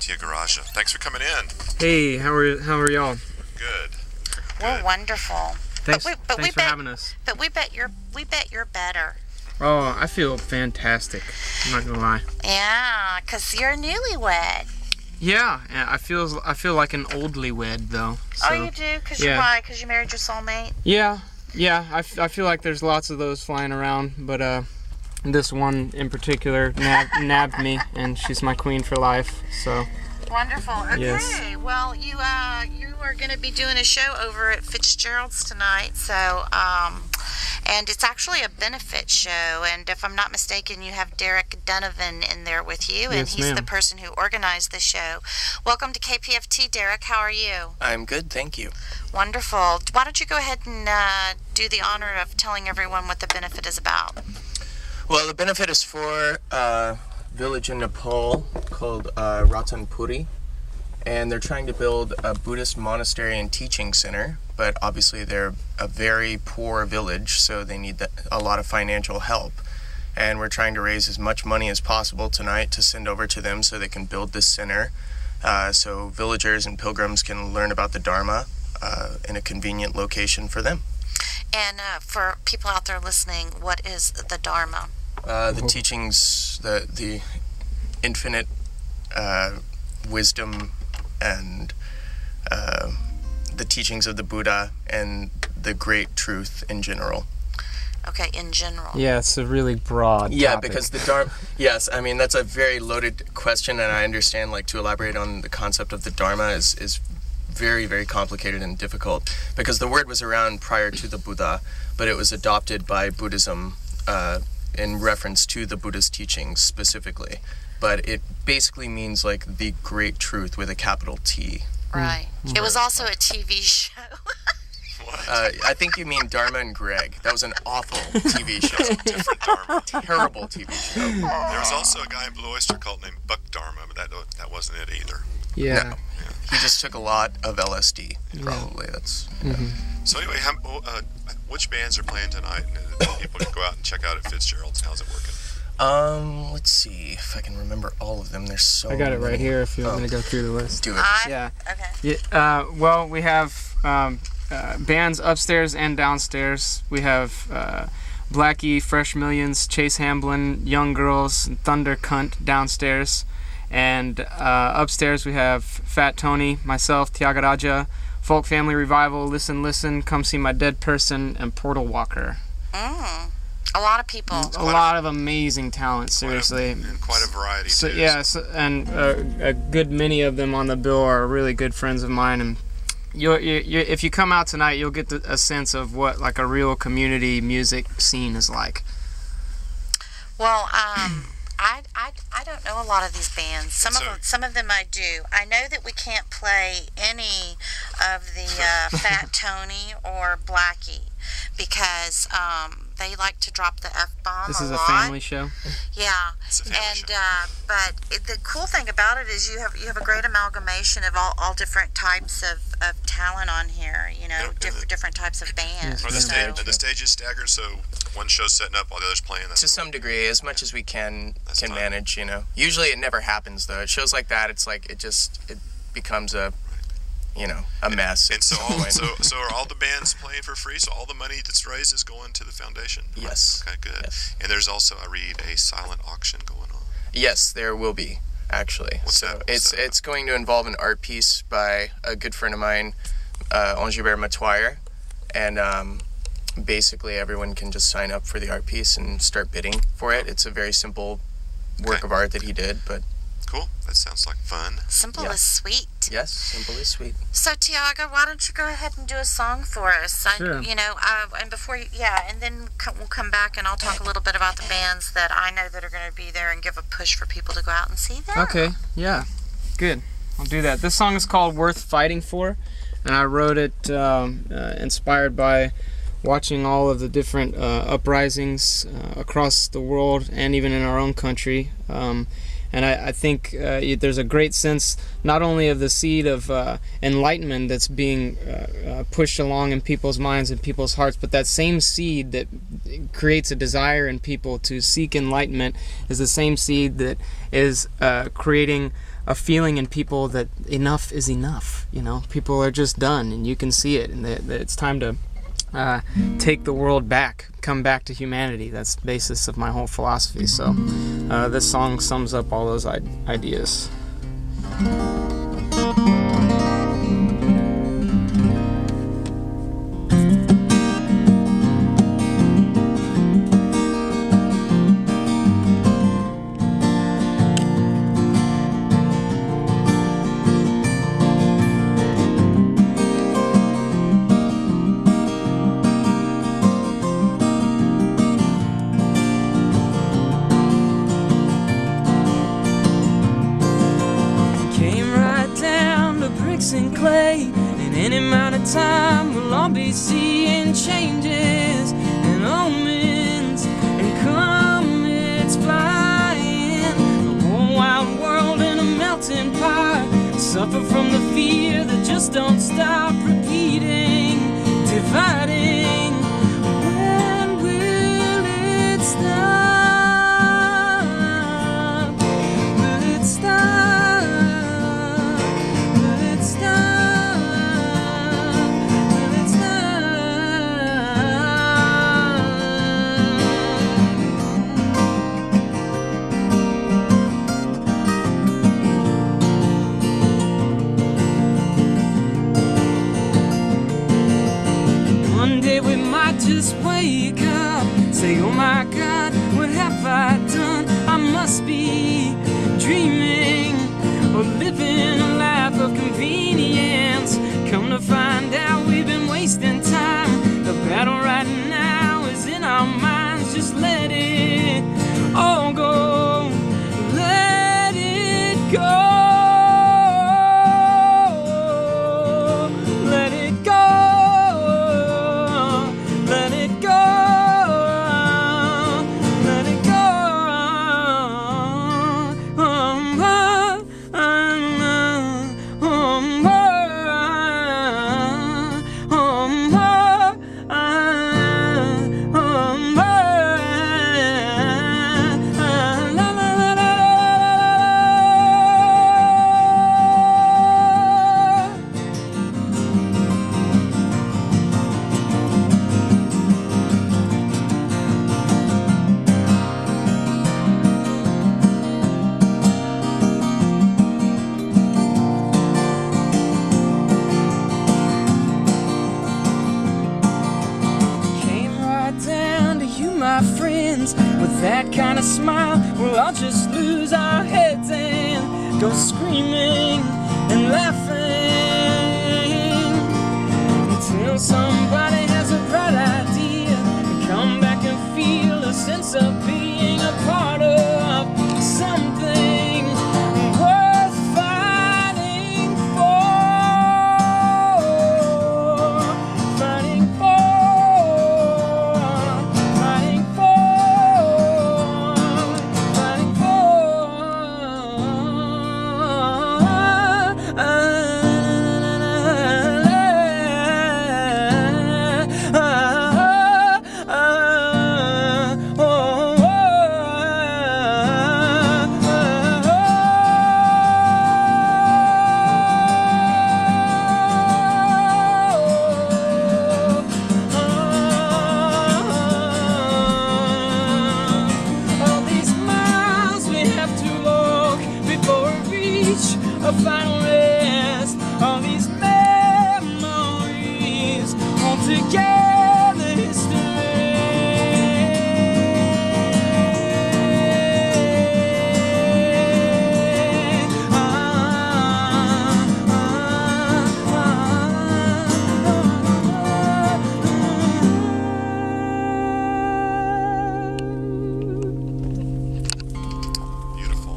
Tyagaraja. Thanks for coming in. Hey, how are y'all? Good. We're wonderful. Thanks for having us. But we bet you're better. Oh, I feel fantastic. I'm not gonna lie. Yeah, 'cause you're newlywed. Yeah, I feel like an oldly wed though. So, oh, you do? 'Cause yeah. Why? 'Cause you married your soulmate? Yeah. I feel like there's lots of those flying around, but this one in particular nabbed me, and she's my queen for life. So. Wonderful. Okay. Yes. Well, you are going to be doing a show over at Fitzgerald's tonight. So, and it's actually a benefit show. And if I'm not mistaken, you have Derek Donavan in there with you, and yes, he's ma'am. the person who organized the show. Welcome to KPFT, Derek. How are you? I'm good, thank you. Wonderful. Why don't you go ahead and do the honor of telling everyone what the benefit is about? Well, the benefit is for a village in Nepal called Ratanpuri, and they're trying to build a Buddhist monastery and teaching center, but obviously they're a very poor village, so they need a lot of financial help. And we're trying to raise as much money as possible tonight to send over to them so they can build this center, so villagers and pilgrims can learn about the Dharma in a convenient location for them. And for people out there listening, what is the Dharma? The teachings, the infinite wisdom and the teachings of the Buddha and the great truth in general. Okay, in general. Yeah, it's a really broad Yeah, topic. because the Dharma, yes, I mean, that's a very loaded question, and I understand, like, to elaborate on the concept of the Dharma is very, very complicated and difficult, because the word was around prior to the Buddha, but it was adopted by Buddhism in reference to the Buddha's teachings specifically. But it basically means, like, the great truth with a capital T. Right. It was also a TV show. I think you mean Dharma and Greg. That was an awful TV show. Different Dharma. Terrible TV show. There was also a guy in Blue Oyster Cult named Buck Dharma, but that wasn't it either. Yeah. No. He just took a lot of LSD, probably. That's. So anyway, which bands are playing tonight? And people can go out and check out at Fitzgerald's. How's it working? Let's see if I can remember all of them. There's so I got it right many. here if you want me to go through the list. Do it. Yeah. Okay. Yeah. Well, we have bands upstairs and downstairs. We have Blackie, Fresh Millions, Chase Hamblin, Young Girls, and Thunder Cunt downstairs. And upstairs we have Fat Tony, myself, Tyagaraja, Folk Family Revival, Listen, Come See My Dead Person, and Portal Walker. A lot of people. A lot of amazing talent, seriously. And quite a variety, So, too. yeah, and a good many of them on the bill are really good friends of mine. And if you come out tonight, you'll get a sense of what like a real community music scene is like. Well, I don't know a lot of these bands. Some of them I do. I know that we can't play any of the Fat Tony or Blackie because they like to drop the F-bomb. This is a a lot. family show. Yeah, It's a family show. But the cool thing about it is you have a great amalgamation of all different types of talent on here. You know, different types of bands. Are the stages staggered, so one show's setting up while the other's playing? To some degree, as much as we can manage, you know. Usually it never happens, though. At shows like that, it's like it becomes a mess. And so are all the bands playing for free? So all the money that's raised is going to the foundation? Yes. Okay, good. Yes. And there's also, I read, a silent auction going on. Yes, there will be, actually. What's that? It's going to involve an art piece by a good friend of mine, Angibert Matoire, and basically everyone can just sign up for the art piece and start bidding for it. It's a very simple work of art that he did, but... Cool. That sounds like fun. Simple is sweet. Yes, simple is sweet. So, Tiago, why don't you go ahead and do a song for us? Sure. And before and then we'll come back and I'll talk a little bit about the bands that I know that are going to be there and give a push for people to go out and see them. Okay, yeah, good. I'll do that. This song is called Worth Fighting For, and I wrote it inspired by watching all of the different uprisings across the world and even in our own country. And I think there's a great sense not only of the seed of enlightenment that's being pushed along in people's minds and people's hearts, but that same seed that creates a desire in people to seek enlightenment is the same seed that is creating a feeling in people that enough is enough. You know, people are just done, and you can see it, and that it's time to take the world back, come back to humanity. That's the basis of my whole philosophy. So this song sums up all those ideas. And clay, in any amount of time we'll all be seeing changes and omens and comets flying. The whole wide world in a melting pot, suffer from the fear that just don't stop repeating, dividing. When will it stop? Will it stop? Just wake up, say, oh my God, what have I done? I must be dreaming or living a life of convenience. Come to find out we've been wasting time. The battle right now is in our minds. Just let it all go. Let it go. That kind of smile, we'll all just lose our heads and go screaming and laughing until somebody has a bright idea and come back and feel a sense of being a part of something worth fighting for. Fighting for. A final rest, all these memories hold together history. Beautiful.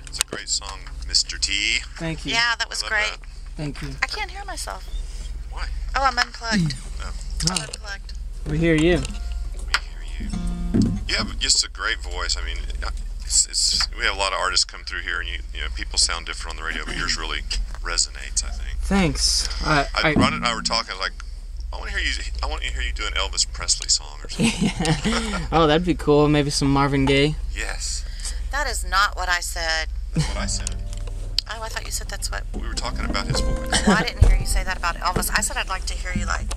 It's a great song, Mr. T. Thank you. Yeah, that was great. That. Thank you. I can't hear myself. Why? Oh, I'm unplugged. Oh, I'm unplugged. We hear you. we hear you. You have just a great voice. I mean, we have a lot of artists come through here, and you know, people sound different on the radio, but yours really resonates, I think. Thanks. Ron and I were talking. I was like, I want to hear you do an Elvis Presley song or something. Oh, that'd be cool. Maybe some Marvin Gaye. Yes. That is not what I said. That's what I said. said that's what... We were talking about his voice. Well, I didn't hear you say that about Elvis. I said I'd like to hear you like